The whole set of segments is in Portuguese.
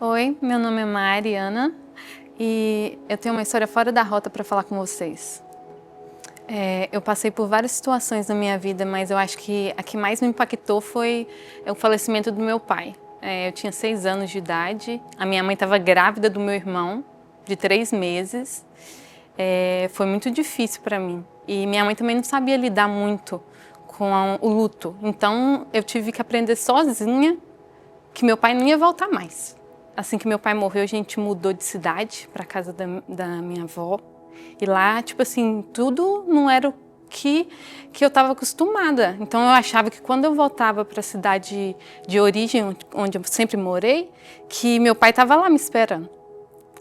Oi, meu nome é Mariana e eu tenho uma história fora da rota para falar com vocês. Eu passei por várias situações na minha vida, mas eu acho que a que mais me impactou foi o falecimento do meu pai. Eu tinha 6 anos de idade, a minha mãe estava grávida do meu irmão, de 3 meses. Foi muito difícil para mim e minha mãe também não sabia lidar muito com o luto, então eu tive que aprender sozinha que meu pai não ia voltar mais. Assim que meu pai morreu, a gente mudou de cidade para casa da minha avó. E lá, tipo assim, tudo não era o que eu estava acostumada. Então eu achava que quando eu voltava para a cidade de origem, onde eu sempre morei, que meu pai estava lá me esperando.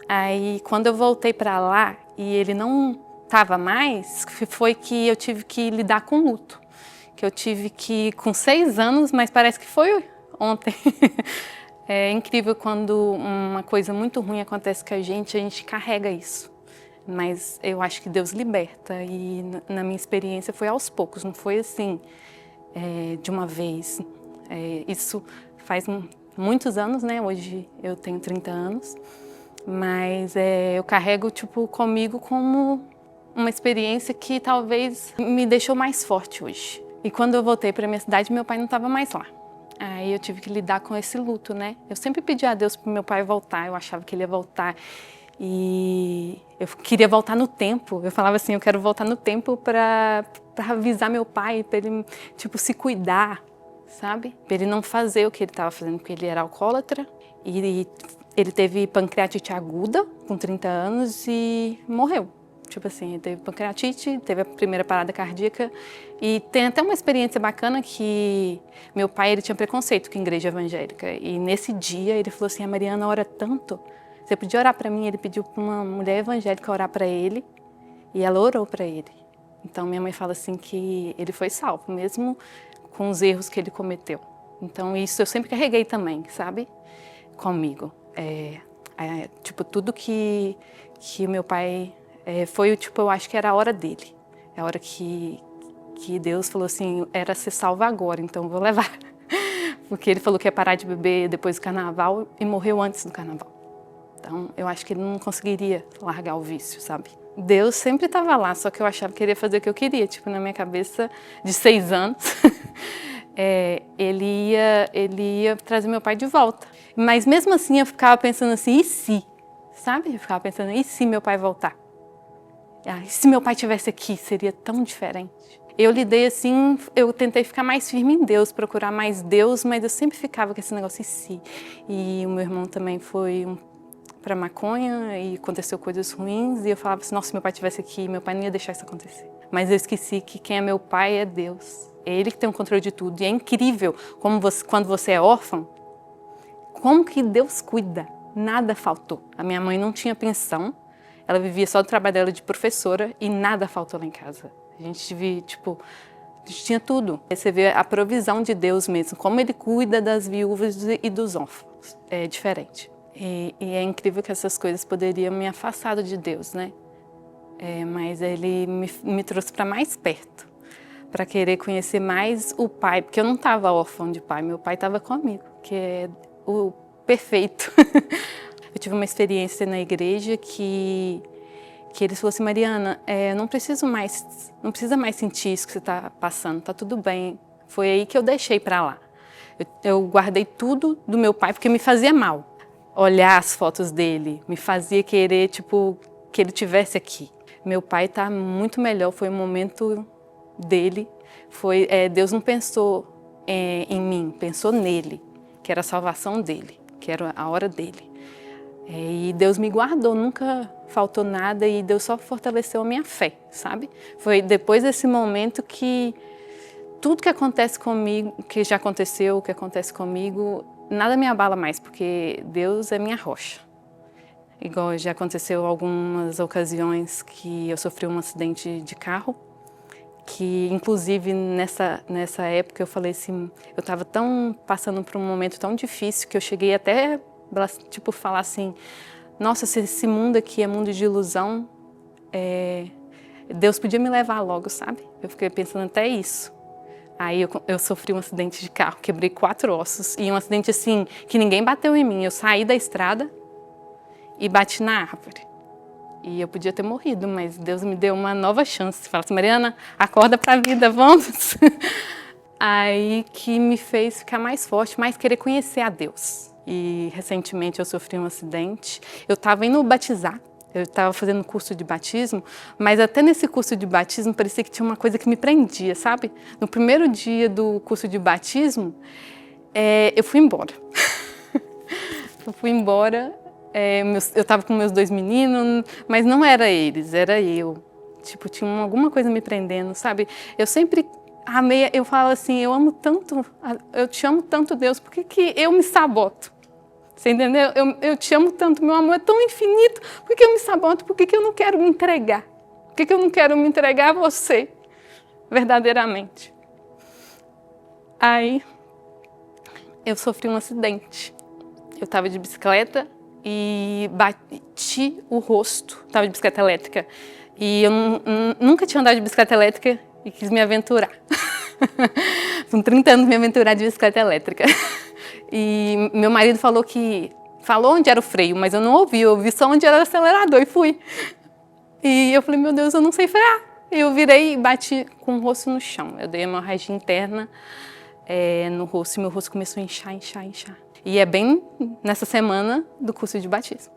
Aí quando eu voltei para lá e ele não estava mais, foi que eu tive que lidar com luto. Que eu tive que, com 6 anos, mas parece que foi ontem. É incrível quando uma coisa muito ruim acontece com a gente carrega isso. Mas eu acho que Deus liberta e na minha experiência foi aos poucos, não foi assim de uma vez. Isso faz muitos anos, né? Hoje eu tenho 30 anos, mas eu carrego tipo comigo como uma experiência que talvez me deixou mais forte hoje. E quando eu voltei para minha cidade, meu pai não estava mais lá. Aí eu tive que lidar com esse luto, né? Eu sempre pedi a Deus para meu pai voltar, eu achava que ele ia voltar. E eu queria voltar no tempo. Eu falava assim, eu quero voltar no tempo para avisar meu pai, para ele tipo se cuidar, sabe? Para ele não fazer o que ele estava fazendo, porque ele era alcoólatra. E ele teve pancreatite aguda com 30 anos e morreu. Tipo assim, ele teve pancreatite, teve a primeira parada cardíaca e tem até uma experiência bacana que meu pai ele tinha preconceito com a igreja evangélica e nesse dia ele falou assim, a Mariana ora tanto, você podia orar para mim? Ele pediu para uma mulher evangélica orar para ele e ela orou para ele. Então minha mãe fala assim que ele foi salvo, mesmo com os erros que ele cometeu. Então isso eu sempre carreguei também, sabe? Comigo. Tipo, tudo que o meu pai foi, tipo, eu acho que era a hora dele. É a hora que Deus falou assim, era ser salvo agora, então eu vou levar. Porque ele falou que ia parar de beber depois do carnaval e morreu antes do carnaval. Então, eu acho que ele não conseguiria largar o vício, sabe? Deus sempre estava lá, só que eu achava que ele ia fazer o que eu queria. Tipo, na minha cabeça, de 6 anos, ele ia trazer meu pai de volta. Mas mesmo assim, eu ficava pensando assim, e se? Sabe? Eu ficava pensando, e se meu pai voltar? E se meu pai estivesse aqui, seria tão diferente. Eu lidei assim, eu tentei ficar mais firme em Deus, procurar mais Deus, mas eu sempre ficava com esse negócio, e se? E o meu irmão também foi para maconha e aconteceu coisas ruins e eu falava assim, nossa, se meu pai estivesse aqui, meu pai não ia deixar isso acontecer. Mas eu esqueci que quem é meu pai é Deus. É Ele que tem o controle de tudo. E é incrível como quando você é órfão, como que Deus cuida. Nada faltou. A minha mãe não tinha pensão, ela vivia só do trabalho dela de professora e nada faltou lá em casa. A gente tinha tudo. Você vê a provisão de Deus mesmo, como Ele cuida das viúvas e dos órfãos. É diferente. E é incrível que essas coisas poderiam me afastar de Deus, né? Mas Ele me trouxe para mais perto, para querer conhecer mais o Pai, porque eu não estava órfã de pai, meu pai estava comigo, que é o perfeito. Eu tive uma experiência na igreja que eles falaram assim, Mariana, não precisa mais sentir isso que você está passando, tá tudo bem. Foi aí que eu deixei para lá. Eu guardei tudo do meu pai porque me fazia mal. Olhar as fotos dele me fazia querer, tipo, que ele tivesse aqui. Meu pai está muito melhor, foi o momento dele. Deus não pensou em mim, pensou nele, que era a salvação dele, que era a hora dele. E Deus me guardou, nunca faltou nada e Deus só fortaleceu a minha fé, sabe? Foi depois desse momento que tudo que acontece comigo, que já aconteceu, que acontece comigo, nada me abala mais, porque Deus é minha rocha. Igual já aconteceu algumas ocasiões que eu sofri um acidente de carro, que inclusive nessa época eu falei assim, eu estava passando por um momento tão difícil que eu cheguei até tipo falar assim, nossa, se esse mundo aqui é mundo de ilusão, Deus podia me levar logo, sabe? Eu fiquei pensando até isso. Aí eu sofri um acidente de carro, quebrei 4 ossos. E um acidente assim, que ninguém bateu em mim. Eu saí da estrada e bati na árvore. E eu podia ter morrido, mas Deus me deu uma nova chance. Fala assim, Mariana, acorda pra vida, vamos. Aí que me fez ficar mais forte, mais querer conhecer a Deus. E recentemente eu sofri um acidente. Eu estava indo batizar. Eu estava fazendo curso de batismo, mas até nesse curso de batismo parecia que tinha uma coisa que me prendia, sabe? No primeiro dia do curso de batismo, eu fui embora. Eu fui embora, eu estava com meus 2 meninos, mas não era eles, era eu. Tipo, tinha alguma coisa me prendendo, sabe? Eu sempre amei, eu falo assim, eu amo tanto, eu te amo tanto, Deus, por que eu me saboto? Você entendeu? Eu te amo tanto, meu amor é tão infinito, por que eu me saboto? Por que eu não quero me entregar? Por que eu não quero me entregar a você, verdadeiramente? Aí, eu sofri um acidente. Eu estava de bicicleta e bati o rosto, estava de bicicleta elétrica. E eu nunca tinha andado de bicicleta elétrica e quis me aventurar. Com 30 anos me aventurar de bicicleta elétrica. E meu marido falou onde era o freio, mas eu não ouvi, eu ouvi só onde era o acelerador e fui. E eu falei, meu Deus, eu não sei frear. Eu virei e bati com o rosto no chão. Eu dei uma hemorragia interna no rosto e meu rosto começou a inchar, inchar, inchar. E é bem nessa semana do curso de batismo.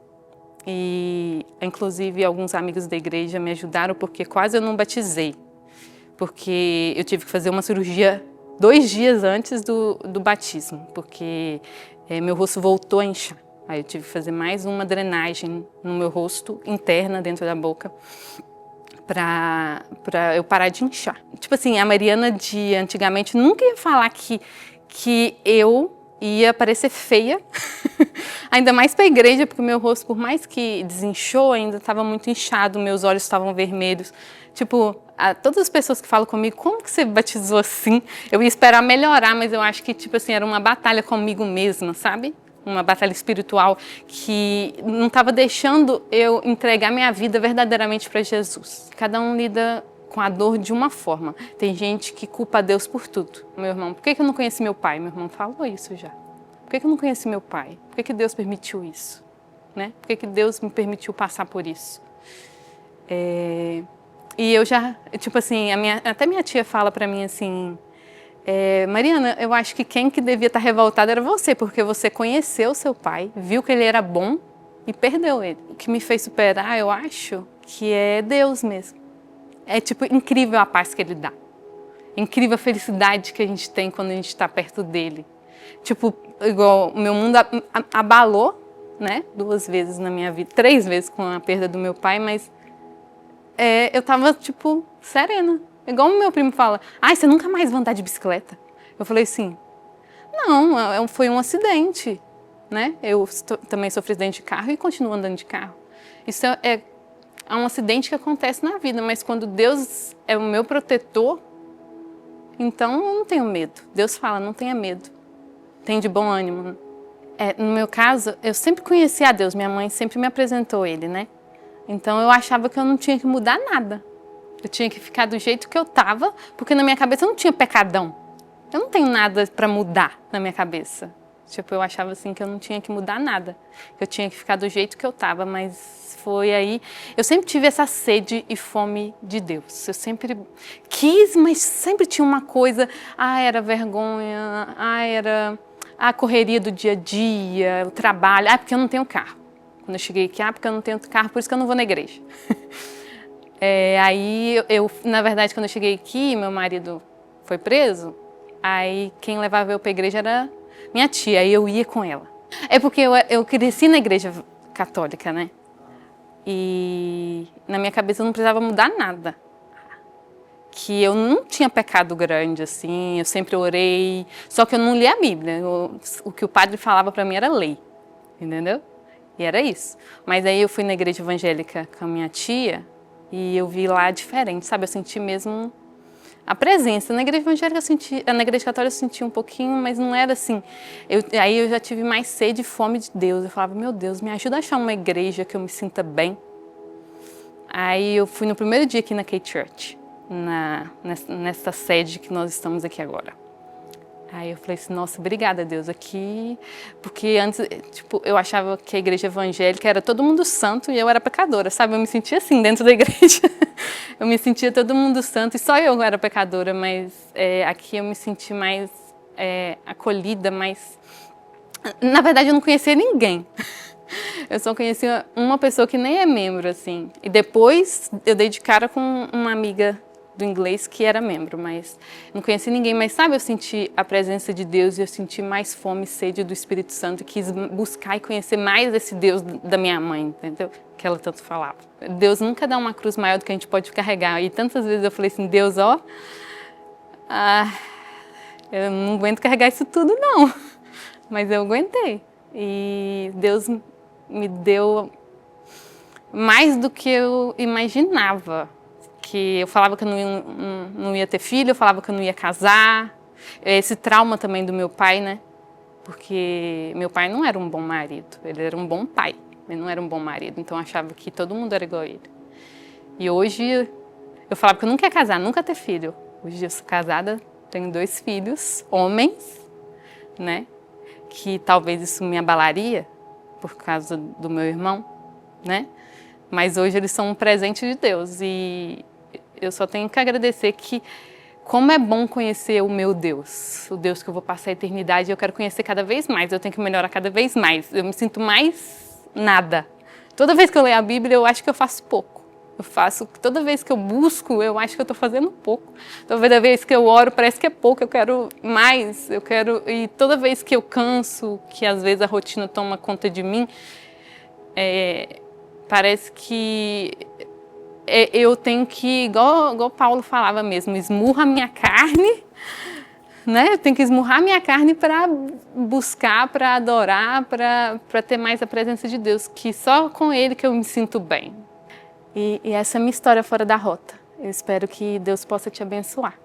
E, inclusive, alguns amigos da igreja me ajudaram porque quase eu não batizei. Porque eu tive que fazer uma cirurgia 2 dias antes do batismo, porque meu rosto voltou a inchar. Aí eu tive que fazer mais uma drenagem no meu rosto, interna, dentro da boca, para eu parar de inchar. Tipo assim, a Mariana de antigamente nunca ia falar que eu ia parecer feia, ainda mais para a igreja, porque o meu rosto, por mais que desinchou, ainda estava muito inchado, meus olhos estavam vermelhos. Tipo, todas as pessoas que falam comigo, como que você batizou assim? Eu ia esperar melhorar, mas eu acho que tipo assim, era uma batalha comigo mesma, sabe? Uma batalha espiritual que não estava deixando eu entregar minha vida verdadeiramente para Jesus. Cada um lida com a dor de uma forma. Tem gente que culpa a Deus por tudo. Meu irmão, por que eu não conheci meu pai? Meu irmão falou isso já. Por que eu não conheci meu pai? Por que Deus permitiu isso? Né? Por que Deus me permitiu passar por isso? E eu já, tipo assim, até minha tia fala pra mim assim, Mariana, eu acho que quem que devia estar revoltada era você, porque você conheceu seu pai, viu que ele era bom e perdeu ele. O que me fez superar, eu acho, que é Deus mesmo. É tipo incrível a paz que ele dá. Incrível a felicidade que a gente tem quando a gente está perto dele. Tipo, igual o meu mundo abalou, né? 2 vezes na minha vida, 3 vezes com a perda do meu pai, mas eu tava, tipo, serena. Igual o meu primo fala, você nunca mais vai andar de bicicleta? Eu falei assim, não, foi um acidente, né? Eu também sofri acidente de carro e continuo andando de carro. Isso é um acidente que acontece na vida, mas quando Deus é o meu protetor, então eu não tenho medo. Deus fala, não tenha medo. Tem de bom ânimo. No meu caso, eu sempre conheci a Deus, minha mãe sempre me apresentou ele, né? Então eu achava que eu não tinha que mudar nada. Eu tinha que ficar do jeito que eu estava, porque na minha cabeça eu não tinha pecadão. Eu não tenho nada para mudar na minha cabeça. Tipo, eu achava assim que eu não tinha que mudar nada. Eu tinha que ficar do jeito que eu estava, mas foi aí. Eu sempre tive essa sede e fome de Deus. Eu sempre quis, mas sempre tinha uma coisa. Era vergonha, era a correria do dia a dia, o trabalho. Porque eu não tenho carro. Quando eu cheguei aqui, porque eu não tenho carro, por isso que eu não vou na igreja. Aí, na verdade, quando eu cheguei aqui, meu marido foi preso, aí quem levava eu para a igreja era minha tia, aí eu ia com ela. É porque eu cresci na igreja católica, né? E na minha cabeça eu não precisava mudar nada. Que eu não tinha pecado grande, assim, eu sempre orei, só que eu não lia a Bíblia. O que o padre falava para mim era lei, entendeu? E era isso. Mas aí eu fui na igreja evangélica com a minha tia e eu vi lá diferente, sabe? Eu senti mesmo a presença. Na igreja evangélica na igreja católica eu senti um pouquinho, mas não era assim. Aí eu já tive mais sede e fome de Deus. Eu falava, meu Deus, me ajuda a achar uma igreja que eu me sinta bem. Aí eu fui no primeiro dia aqui na K-Church. nessa sede que nós estamos aqui agora. Aí eu falei assim, nossa, obrigada, Deus, aqui, porque antes, tipo, eu achava que a igreja evangélica era todo mundo santo e eu era pecadora, sabe? Eu me sentia assim dentro da igreja. Eu me sentia todo mundo santo e só eu era pecadora, mas aqui eu me senti mais acolhida, mais... Na verdade, eu não conhecia ninguém. Eu só conhecia uma pessoa que nem é membro, assim. E depois eu dei de cara com uma amiga do inglês que era membro, mas não conheci ninguém. Mas sabe, eu senti a presença de Deus e eu senti mais fome e sede do Espírito Santo e quis buscar e conhecer mais esse Deus da minha mãe, entendeu? Que ela tanto falava. Deus nunca dá uma cruz maior do que a gente pode carregar. E tantas vezes eu falei assim, Deus, ó, eu não aguento carregar isso tudo, não. Mas eu aguentei. E Deus me deu mais do que eu imaginava. Que eu falava que eu não ia ter filho, eu falava que eu não ia casar. Esse trauma também do meu pai, né? Porque meu pai não era um bom marido, ele era um bom pai, ele não era um bom marido, então eu achava que todo mundo era igual a ele. E hoje eu falava que eu nunca ia casar, nunca ter filho. Hoje eu sou casada, tenho 2 filhos, homens, né? Que talvez isso me abalaria por causa do meu irmão, né? Mas hoje eles são um presente de Deus e eu só tenho que agradecer que como é bom conhecer o meu Deus, o Deus que eu vou passar a eternidade, eu quero conhecer cada vez mais, eu tenho que melhorar cada vez mais. Eu me sinto mais nada. Toda vez que eu leio a Bíblia, eu acho que eu faço pouco. Toda vez que eu busco, eu acho que eu estou fazendo pouco. Toda vez que eu oro, parece que é pouco, eu quero mais, e toda vez que eu canso, que às vezes a rotina toma conta de mim, parece que eu tenho que, igual Paulo falava mesmo, esmurra a minha carne, né? Eu tenho que esmurrar a minha carne para buscar, para adorar, para ter mais a presença de Deus, que só com Ele que eu me sinto bem. E essa é a minha história fora da rota. Eu espero que Deus possa te abençoar.